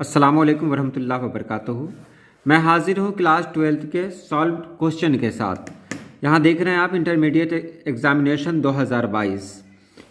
अस्सलाम वालेकुम वरहमतुल्लाहि वबरकातुहू। मैं हाजिर हूँ क्लास 12th के सॉल्व क्वेश्चन के साथ। यहाँ देख रहे हैं आप इंटरमीडिएट एग्ज़ामिनेशन 2022।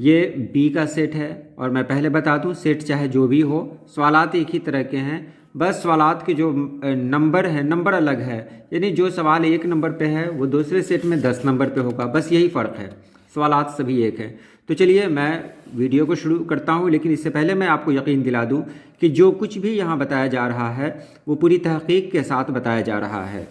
ये बी का सेट है और मैं पहले बता दूँ सेट चाहे जो भी हो, सवालात एक ही तरह के हैं, बस सवालात के जो नंबर है नंबर अलग है। यानी जो सवाल 1 नंबर पे है वो दूसरे सेट में 10 नंबर पे होगा, बस यही फ़र्क है, सवालात सभी एक है। तो चलिए मैं वीडियो को शुरू करता हूं, लेकिन इससे पहले मैं आपको यकीन दिला दूं कि जो कुछ भी यहां बताया जा रहा है वो पूरी तहकीक के साथ बताया जा रहा है।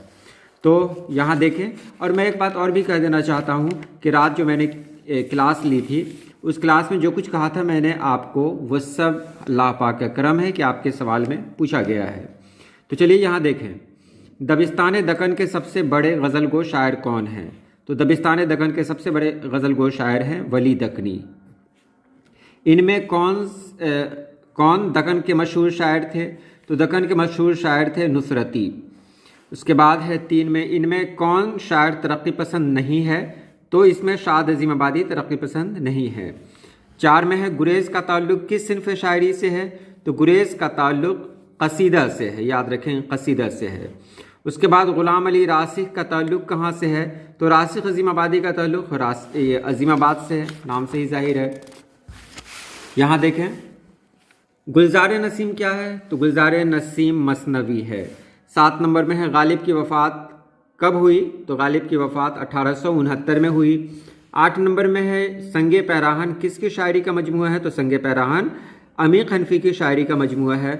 तो यहां देखें, और मैं एक बात और भी कह देना चाहता हूं कि रात जो मैंने क्लास ली थी उस क्लास में जो कुछ कहा था मैंने आपको, वो सब अल्लाह पाक का करम है कि आपके सवाल में पूछा गया है। तो चलिए यहाँ देखें, दबिस्तान दक्कन के सबसे बड़े गज़लगो शायर कौन हैं? तो दबिस्तान दक्कन के सबसे बड़े गज़लगो शायर हैं वली दक्कनी। इनमें कौन दक्कन के मशहूर शायर थे? तो दक्कन के मशहूर शायर थे नुसरती। उसके बाद है 3 में, इनमें कौन शायर तरक्की पसंद नहीं है? तो इसमें शाद अज़ीमाबादी तरक्की पसंद नहीं है। 4 में है, गुरेज़ का ताल्लुक़ किस सिन्फ़ शायरी से है? तो गुरेज़ का ताल्लुक़ क़सीदा से है, याद रखें क़सीदा से है। उसके बाद ग़ुलाम अली रासिख का ताल्लुक़ कहाँ से है? तो रासिख अज़ीमाबादी का ताल्लुक़ अज़ीमाबाद से है, नाम से ही ज़ाहिर है। यहाँ देखें, गुलज़ार नसीम क्या है? तो गुलज़ार नसीम मसनवी है। 7 नंबर में है, गालिब की वफ़ात कब हुई? तो गालिब की वफ़ात 1869 में हुई। 8 नंबर में है, संगे पैराहन किसकी शायरी का मजमूआ है? तो संगे पैराहन अमीक़ हनफी की शायरी का मजमूआ है।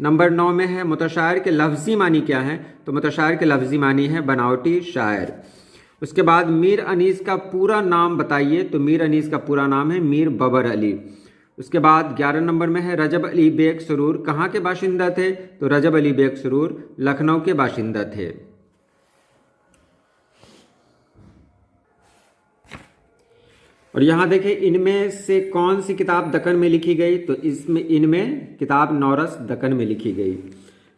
नंबर 9 में है, मुतशायर के लफ्ज़ी मानी क्या है? तो मुतशायर के लफ्ज़ी मानी है बनावटी शायर। उसके बाद मीर अनीस का पूरा नाम बताइए? तो मीर अनीस का पूरा नाम है मीर बबर अली। उसके बाद 11 नंबर में है, रजब अली बेग सुरूर कहाँ के बाशिंदा थे? तो रजब अली बेग सुरूर लखनऊ के बाशिंदा थे। और यहाँ देखें, इनमें से कौन सी किताब दक्कन में लिखी गई? तो इनमें किताब नौरस दक्कन में लिखी गई।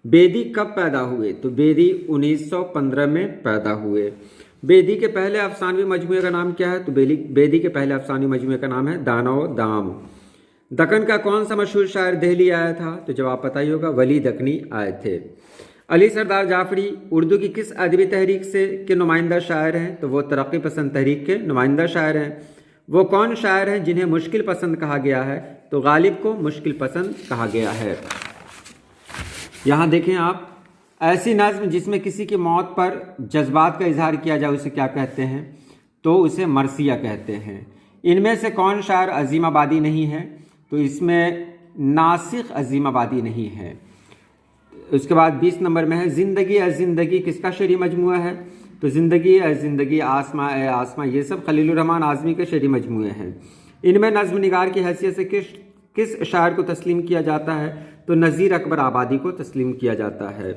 बेदी कब पैदा हुए? तो बेदी 1915 में पैदा हुए। बेदी के पहले अफसानवी मजमूए का नाम क्या है? तो बेदी के पहले अफसानवी मजमूए का नाम है दानो दाम। दक्कन का कौन सा मशहूर शायर दिल्ली आया था? तो जवाब पता ही होगा, वली दक्कनी आए थे। अली सरदार जाफरी उर्दू की किस अदबी तहरीक के नुमाइंदा शायर हैं? तो वो तरक्की पसंद तहरीक के नुमाइंदा शायर हैं। वो कौन शायर हैं जिन्हें मुश्किल पसंद कहा गया है? तो गालिब को मुश्किल पसंद कहा गया है। यहाँ देखें आप, ऐसी नज़्म जिसमें किसी की मौत पर जज्बात का इजहार किया जाए उसे क्या कहते हैं? तो उसे मरसिया कहते हैं। इनमें से कौन शायर अज़ीमाबादी नहीं है? तो इसमें नासिख अज़ीमाबादी नहीं है। उसके बाद 20 नंबर में है, ज़िंदगी ज़िंदगी किसका शेरी मजमूआ है? तो ज़िंदगी ज़िंदगी, आसमां आसमां, ये सब खलीलुर रहमान आज़मी के शेरी मजमूए हैं। इनमें नज़्म निगार की हैसियत से किस शायर को तस्लीम किया जाता है? तो नज़ीर अकबर आबादी को तस्लीम किया जाता है।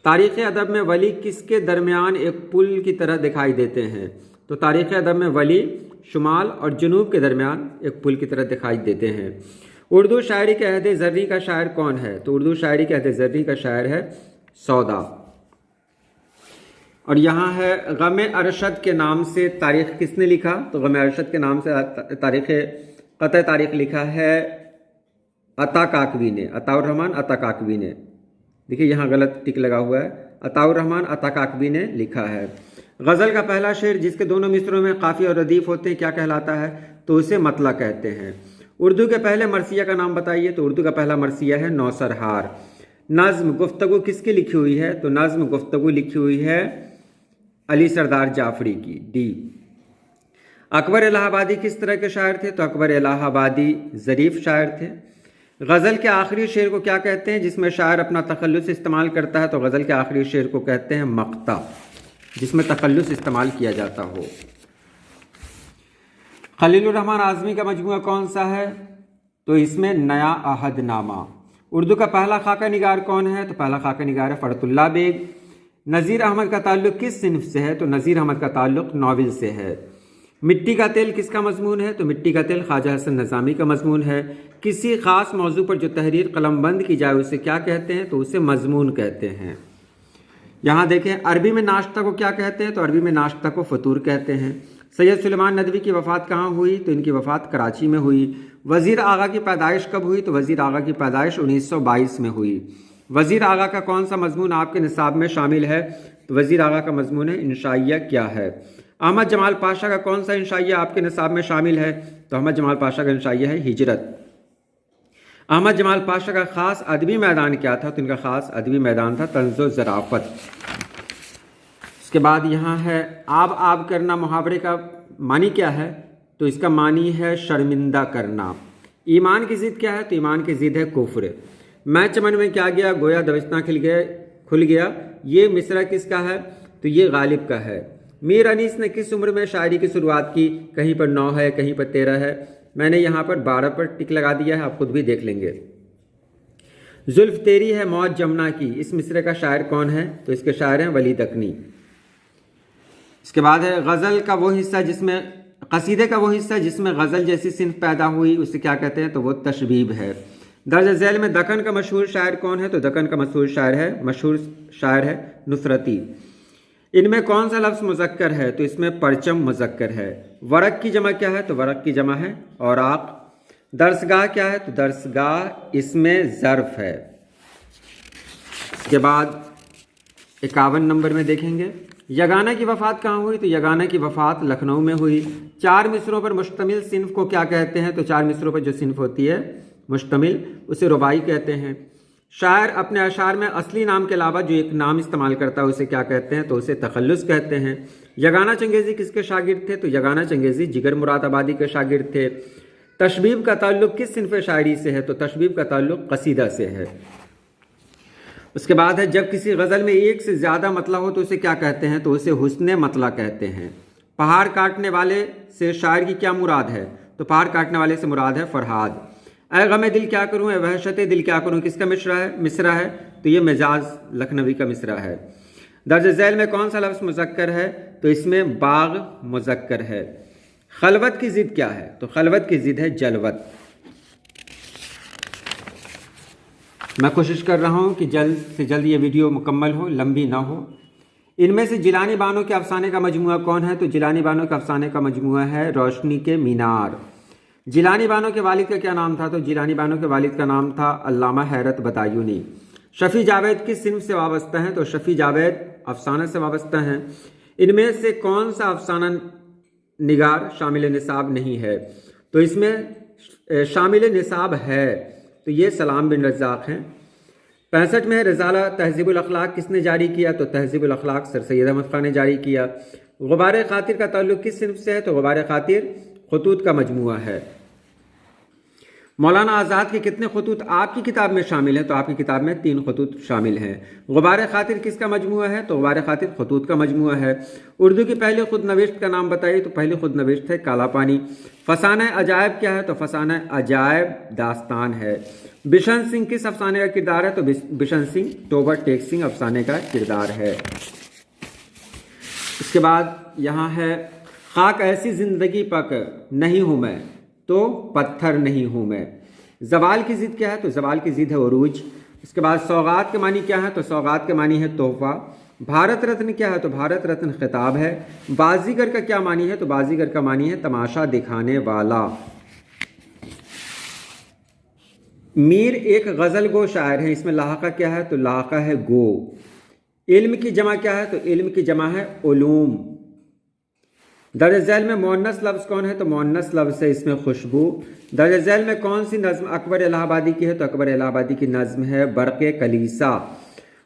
तारीख़ अदब में वली किसके दरमियान एक पुल की तरह दिखाई देते हैं? तो तारीख़ अदब में वली शुमाल और जनूब के दरमियान एक पुल की तरह दिखाई देते हैं। उर्दू शायरी के अहद ज़र्री का शायर कौन है? तो उर्दू शायरी के अहद ज़र्री का शायर है सौदा। और यहाँ है, गम अरशद के नाम से तारीख़ किसने लिखा? तो गम अरशद के नाम से क़त तारीख़ लिखा है अता काकवी ने, अताउर रहमान अता काकवी ने। देखिए यहाँ गलत टिक लगा हुआ है, अताउर रहमान अता काकवी ने लिखा है। गज़ल का पहला शेर जिसके दोनों मिसरों में काफ़ी और रदीफ़ होते हैं क्या कहलाता है? तो उसे मतला कहते हैं। उर्दू के पहले मरसिया का नाम बताइए? तो उर्दू का पहला मरसिया है नौसरहार। नज़्म गुफ्तगू किसकी लिखी हुई है? तो नज़्म गुफ्तगू लिखी हुई है अली सरदार जाफरी की, डी। अकबर इलाहाबादी किस तरह के शायर थे? तो अकबर इलाहाबादी ज़रीफ़ शायर थे। गज़ल के आखिरी शेर को क्या कहते हैं जिसमें शायर अपना तखल्लुस इस्तेमाल करता है? तो गज़ल के आखिरी शेर को कहते हैं मक़ता, जिसमें तखल्लुस इस्तेमाल किया जाता हो। खलीलुर रहमान आज़मी का मजमूआ कौन सा है? तो इसमें नया अहदनामा। उर्दू का पहला खाका निगार कौन है? तो पहला खाका निगार है फ़रतुल्लाह बेग। नज़ीर अहमद का ताल्लुक़ किस सिन्फ़ से है? तो नज़ीर अहमद का ताल्लुक़ नावल से है। मिट्टी का तेल किसका मजमून है? तो मिट्टी का तेल ख्वाजा हसन नज़ामी का मजमून है। किसी ख़ास मौजू पर जो तहरीर कलमबंद की जाए उसे क्या कहते हैं? तो उसे मजमून कहते हैं। यहाँ देखें, अरबी में नाश्ता को क्या कहते हैं? तो अरबी में नाश्ता को फ़तूर कहते हैं। सैयद सुलेमान नदवी की वफ़ात कहाँ हुई? तो इनकी वफ़ात कराची में हुई। वज़ीर आगा की पैदाइश कब हुई? तो वज़ीर आगा की पैदाइश 1922 में हुई। वज़ीर आगा का कौन सा मजमून आपके निसाब में शामिल है? तो वज़ीर आगा का मजमून है इंशाइया क्या है। अहमद जमाल पाशा का कौन सा इंशाइया आपके निसाब में शामिल है? तो अहमद जमाल पाशा का इंशाइया है हिजरत। अहमद जमाल पाशा का ख़ास अदबी मैदान क्या था? तो इनका ख़ास अदबी मैदान था तंज़ो ज़राफ़त। उसके बाद यहाँ है आब करना मुहावरे का मानी क्या है? तो इसका मानी है शर्मिंदा करना। ईमान की ज़िद क्या है? तो ईमान की ज़िद है कुफ्र। मैं चमन में क्या गया गोया दबिश्ता खुल गया, ये मिसरा किसका है? तो ये गालिब का है। मीर अनीस ने किस उम्र में शायरी की शुरुआत की? कहीं पर 9 है, कहीं पर 13 है, मैंने यहाँ पर 12 पर टिक लगा दिया है, आप खुद भी देख लेंगे। जुल्फ तेरी है मौत जमुना की, इस मिसरे का शायर कौन है? तो इसके शायर हैं वली दकनी। इसके बाद है गज़ल का वो हिस्सा जिसमें कसीदे का वो हिस्सा जिसमें गज़ल जैसी सिन्फ पैदा हुई, उसे क्या कहते हैं? तो वो तशबीब है। दर्ज झैल में दक्कन का मशहूर शायर कौन है? तो दक्कन का मशहूर शायर है नुसरती। इनमें कौन सा लफ्ज़ मुज़क्कर है? तो इसमें परचम मुज़क्कर है। वरक की जमा क्या है? तो वरक की जमा है औराक। दरसगाह क्या है? तो दरसगाह इसमें ज़र्फ़ है। इसके बाद 51 नंबर में देखेंगे यगाना की वफ़ात कहाँ हुई? तो यगाना की वफ़ात लखनऊ में हुई। 4 मिसरों पर मुश्तमिल सिन्फ को क्या कहते हैं? तो 4 मिसरों पर जो सिन्फ होती है मुश्तमिल, उसे रुबाई कहते हैं। शायर अपने अशार में असली नाम के अलावा जो एक नाम इस्तेमाल करता है उसे क्या कहते हैं? तो उसे तखल्लुस कहते हैं। यगाना चंगेज़ी किसके शागिर्द थे? तो यगाना चंगेज़ी जिगर मुरादाबादी के शागिर्द थे। तशबीब का ताल्लुक़ किस सिन्फ़ शायरी से है? तो तशबीब का ताल्लुक़ कसीदा से है। उसके बाद है जब किसी गज़ल में एक से ज़्यादा मतला हो तो उसे क्या कहते हैं? तो उसे हुस्ने मतला कहते हैं। पहाड़ काटने वाले से शायर की क्या मुराद है? तो पहाड़ काटने वाले से मुराद है फरहाद। ऐ गमे दिल क्या करूँ, ऐ वहशत दिल क्या करूँ, किसका मिसरा है? तो ये मिजाज लखनवी का मिसरा है। दर्ज झैल में कौन सा लफ्ज़ मुज़क्कर है? तो इसमें बाग मुज़क्कर है। खलवत की ज़िद क्या है? तो खलवत की ज़िद है जलवत। मैं कोशिश कर रहा हूँ कि जल्द से जल्द ये वीडियो मुकम्मल हो, लंबी ना हो। इनमें से जिलानी बानो के अफसाने का मजमूआ कौन है? तो जिलानी बानो के अफसाने का मजमूआ है रोशनी के मीनार। जिलानी बानो के वालिद का क्या नाम था? तो जिलानी बानो के वालिद का नाम था अल्लामा हैरत बदायूनी। शफ़ी जावेद किस सिन्फ से वाबस्ता हैं? तो शफ़ी जावेद अफसाना से वाबस्ता हैं। इनमें से कौन सा अफसाना निगार शामिल निसाब नहीं है? तो इसमें शामिल निसाब है, तो ये सलाम बिन रज़ाक हैं। 65 में है रिसाला तहज़ीबुल अखलाक किसने जारी किया? तो तहज़ीबुल अखलाक सर सैयद अहमद खान ने जारी किया। गुबार खातिर का ताल्लुक़ किस सिन्फ से है? तो गुबार खातिर खतूत का मजमूआ है। मौलाना आज़ाद के कितने खतूत आपकी किताब में शामिल हैं? तो आपकी किताब में 3 खतूत शामिल हैं। गुबार खातिर किसका मजमूआ है? तो गुबार खातिर खतूत का मजमूआ है। उर्दू की पहली खुद नविश्त का नाम बताइए? तो पहली खुद नविश्त है काला पानी। फसाना अजायब क्या है? तो फसाना अजायब दास्तान है। बिशन सिंह किस अफसाने का किरदार है? तो बिशन सिंह टोबर टेक सिंह अफसाने का किरदार है। इसके बाद यहाँ है खाक ऐसी ज़िंदगी पक नहीं हूँ मैं तो पत्थर नहीं हूँ मैं। ज़वाल की ज़िद क्या है? तो ज़वाल की ज़िद है उरूज। इसके बाद सौगात के मानी क्या है? तो सौगात के मानी है तोहफ़ा। भारत रत्न क्या है? तो भारत रत्न खिताब है। बाजीगर का क्या मानी है? तो बाजीगर का मानी है तमाशा दिखाने वाला। मीर एक गज़ल गो शायर है, इसमें लाहका क्या है? तो लाहका है गो। इल्म की जमा क्या है? तो इल्म की जमा है उलूम। दर्ज झैल में मुअन्नस लफ्ज़ कौन है? तो मुअन्नस लफ्ज़ है इसमें खुशबू। दर्ज झैल में कौन सी नज़्म अकबर इलाहाबादी की है? तो अकबर इलाहाबादी की नज़्म है बरक़े कलीसा।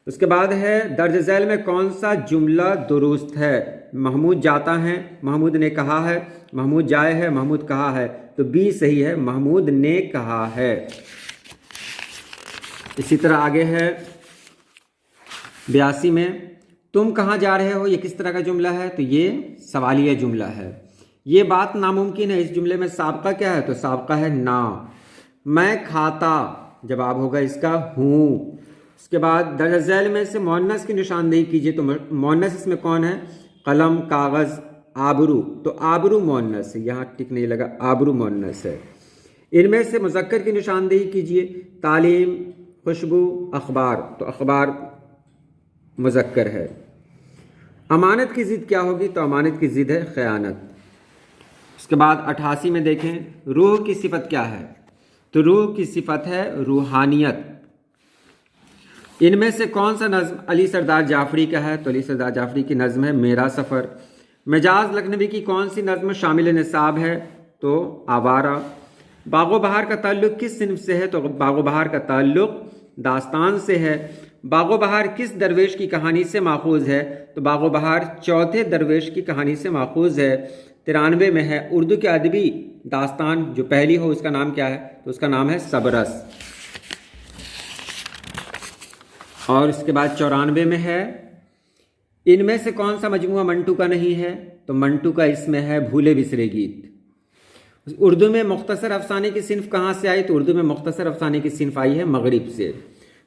उसके बाद है दर्ज झैल में कौन सा जुमला दुरुस्त है? महमूद जाता है, महमूद ने कहा है, महमूद जाए है, महमूद कहा है। तो बी सही है, महमूद ने कहा है। इसी तरह आगे है 82 में तुम कहाँ जा रहे हो, ये किस तरह का जुमला है? तो ये सवालिया जुमला है। ये बात नामुमकिन है, इस जुमले में साबका क्या है? तो साबका है ना। मैं खाता, जवाब होगा इसका हूँ। उसके बाद दर्ज झैल में से मुअन्नस की निशानदेही कीजिए। तो मुअन्नस इसमें कौन है? कलम, कागज़, आबरू। तो आबरू मुअन्नस है, यहाँ टिक नहीं लगा, आबरू मुअन्नस है। इनमें से मुज़क्कर की निशानदेही कीजिए। तालीम, खुशबू, अखबार। तो अखबार मुज़क्कर है। अमानत की ज़िद क्या होगी? तो अमानत की ज़िद है ख़यानत। اس کے بعد 88 میں دیکھیں روح کی صفت کیا ہے، تو روح کی صفت ہے روحانیت۔ ان میں سے کون سا نظم علی سردار جعفری کا ہے، تو علی سردار جعفری کی نظم ہے میرا سفر۔ مجاز لکھنوی کی کون سی نظم شامل نصاب ہے، تو آوارہ۔ باغ و بہار کا تعلق کس صنف سے ہے، تو باغ و بہار کا تعلق داستان سے ہے۔ باغ و بہار کس درویش کی کہانی سے ماخوذ ہے، تو باغ و بہار چوتھے درویش کی کہانی سے ماخوذ ہے۔ 93 میں ہے اردو کے ادبی داستان جو پہلی ہو اس کا نام کیا ہے، تو اس کا نام ہے سبرس۔ اور اس کے بعد 94 میں ہے ان میں سے کون سا مجموعہ منٹو کا نہیں ہے، تو منٹو کا اس میں ہے بھولے بسرے گیت۔ اردو میں مختصر افسانے کی صنف کہاں سے آئی، تو اردو میں مختصر افسانے کی صنف آئی ہے مغرب سے۔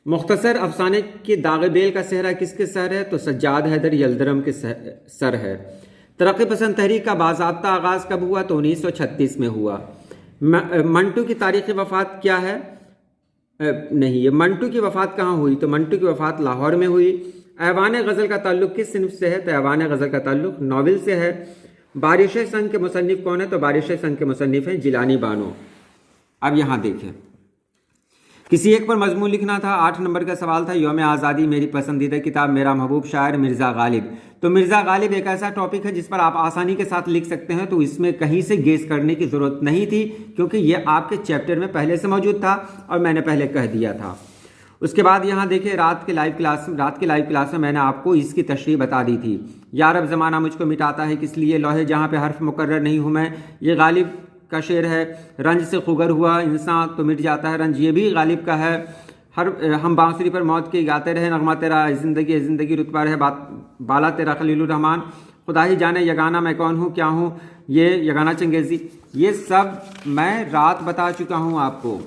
مختصر افسانے کی داغ بیل کا صحرا کس کے سر ہے، تو سجاد حیدر یلدرم کے سر ہے۔ ترقی پسند تحریک کا باضابطہ آغاز کب ہوا، تو 1936 میں ہوا۔ منٹو کی تاریخی وفات کیا ہے، نہیں یہ منٹو کی وفات کہاں ہوئی، تو منٹو کی وفات لاہور میں ہوئی۔ ایوان غزل کا تعلق کس صنف سے ہے، تو ایوان غزل کا تعلق ناول سے ہے۔ بارش سنگ کے مصنف کون ہے، تو بارش سنگ کے مصنف ہیں جیلانی بانو۔ اب یہاں دیکھیں کسی ایک پر مضمون لکھنا تھا، 8 نمبر کا سوال تھا یوم آزادی میری پسندیدہ کتاب میرا محبوب شاعر مرزا غالب۔ تو مرزا غالب ایک ایسا ٹاپک ہے جس پر آپ آسانی کے ساتھ لکھ سکتے ہیں، تو اس میں کہیں سے گیس کرنے کی ضرورت نہیں تھی کیونکہ یہ آپ کے چیپٹر میں پہلے سے موجود تھا اور میں نے پہلے کہہ دیا تھا۔ اس کے بعد یہاں دیکھیں رات کے لائیو کلاس میں میں نے آپ کو اس کی تشریح بتا دی تھی۔ یا رب زمانہ مجھ کو مٹاتا ہے کس لیے، لوہے جہاں پہ حرف مقرر نہیں ہوں میں، یہ غالب کا شعر ہے۔ رنج سے خگر ہوا انسان تو مٹ جاتا ہے رنج، یہ بھی غالب کا ہے۔ ہم بانسری پر موت کے گاتے رہے، نغمہ تیرا زندگی رتبہ رہے بالا تیرا خلیل الرحمان، خدا ہی جانے یگانہ میں کون ہوں کیا ہوں، یہ یگانہ چنگیزی، یہ سب میں رات بتا چکا ہوں آپ کو۔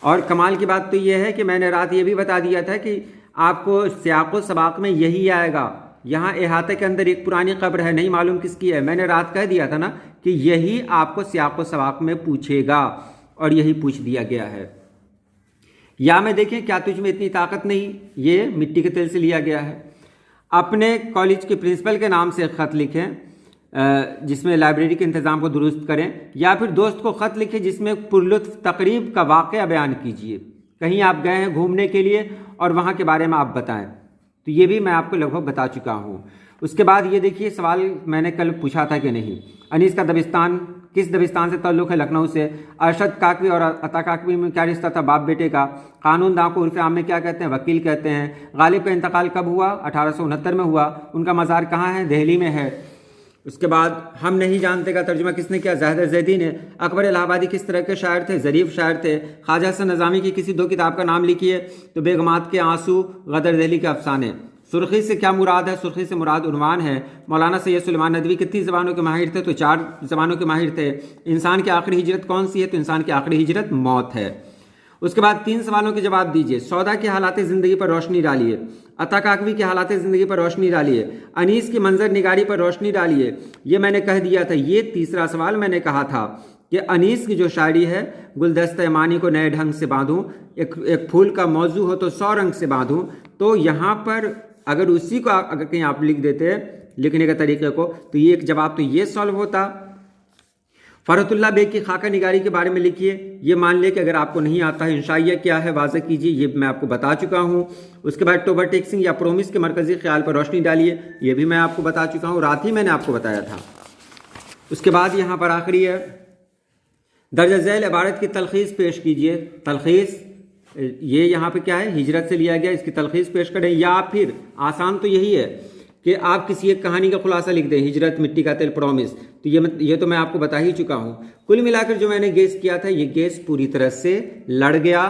اور کمال کی بات تو یہ ہے کہ میں نے رات یہ بھی بتا دیا تھا کہ آپ کو سیاق و سباق میں یہی آئے گا۔ یہاں احاطے کے اندر ایک پرانی قبر ہے، نہیں معلوم کس کی ہے، میں نے رات کہہ دیا تھا نا کہ یہی آپ کو سیاق و سباق میں پوچھے گا اور یہی پوچھ دیا گیا ہے۔ یا میں دیکھیں کیا تجھ میں اتنی طاقت نہیں، یہ مٹی کے تیل سے لیا گیا ہے۔ اپنے کالج کے پرنسپل کے نام سے ایک خط لکھیں جس میں لائبریری کے انتظام کو درست کریں، یا پھر دوست کو خط لکھیں جس میں پرلطف تقریب کا واقعہ بیان کیجیے، کہیں آپ گئے ہیں گھومنے کے لیے اور وہاں کے بارے میں آپ بتائیں، تو یہ بھی میں آپ کو لگ بھگ بتا چکا ہوں۔ اس کے بعد یہ دیکھیے سوال میں نے کل پوچھا تھا کہ نہیں، انیس کا دبستان کس دبستان سے تعلق ہے، لکھنؤ سے۔ ارشد کاکوی اور عطا کاکوی میں کیا رشتہ تھا، باپ بیٹے کا۔ قانون داں کو عرف عام میں کیا کہتے ہیں، وکیل کہتے ہیں۔ غالب کا انتقال کب ہوا، 1869 میں ہوا۔ ان کا مزار کہاں ہے، دہلی میں ہے۔ اس کے بعد ہم نہیں جانتے کا ترجمہ کس نے کیا، زاہد زیدی نے۔ اکبر الہ آبادی کس طرح کے شاعر تھے، ظریف شاعر تھے۔ خواجہ حسن نظامی کی کسی 2 کتاب کا نام لکھیے، تو بیگمات کے آنسو، غدر دہلی کے افسانے۔ سرخی سے کیا مراد ہے، سرخی سے مراد عنوان ہے۔ مولانا سید سلیمان ندوی کتنی زبانوں کے ماہر تھے، تو 4 زبانوں کے ماہر تھے۔ انسان کی آخری ہجرت کون سی ہے، تو انسان کی آخری ہجرت موت ہے۔ اس کے بعد 3 سوالوں کے جواب دیجیے۔ سودا کے حالات زندگی پر روشنی ڈالیے، عطا کاکوی کے حالات زندگی پر روشنی ڈالیے، انیس کی منظر نگاری پر روشنی ڈالیے۔ یہ میں نے کہہ دیا تھا، یہ تیسرا سوال میں نے کہا تھا کہ انیس کی جو شاعری ہے، گلدستہ معنی کو نئے ڈھنگ سے باندھوں، ایک پھول کا موضوع ہو تو 100 رنگ سے باندھوں، تو یہاں پر اگر اسی کو اگر کہیں آپ لکھ دیتے لکھنے کے طریقے کو، تو یہ ایک جواب تو یہ سالو ہوتا۔ فرحت اللہ بیگ کی خاکہ نگاری کے بارے میں لکھیے، یہ مان لے کہ اگر آپ کو نہیں آتا ہے انشائیہ کیا ہے واضح کیجیے، یہ میں آپ کو بتا چکا ہوں۔ اس کے بعد ٹوبر ٹیکسنگ یا پرومس کے مرکزی خیال پر روشنی ڈالیے، یہ بھی میں آپ کو بتا چکا ہوں، رات ہی میں نے آپ کو بتایا تھا۔ اس کے بعد یہاں پر آخری ہے، درج ذیل عبارت کی تلخیص پیش کیجیے۔ تلخیص یہ یہاں پہ کیا ہے، ہجرت سے لیا گیا، اس کی تلخیص پیش کریں، یا پھر آسان تو یہی ہے کہ آپ کسی ایک کہانی کا خلاصہ لکھ دیں، ہجرت، مٹی کا تیل، پرومس، تو یہ تو میں آپ کو بتا ہی چکا ہوں۔ کل ملا کر جو میں نے گیس کیا تھا، یہ گیس پوری طرح سے لڑ گیا۔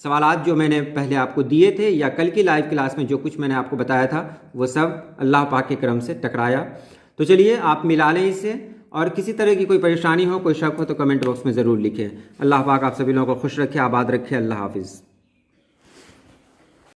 سوالات جو میں نے پہلے آپ کو دیے تھے یا کل کی لائیو کلاس میں جو کچھ میں نے آپ کو بتایا تھا، وہ سب اللہ پاک کے کرم سے ٹکرایا۔ تو چلیے آپ ملا لیں اسے، اور کسی طرح کی کوئی پریشانی ہو، کوئی شک ہو تو کمنٹ باکس میں ضرور لکھیں۔ اللہ پاک آپ سبھی لوگوں کو خوش رکھے، آباد رکھے۔ اللہ حافظ۔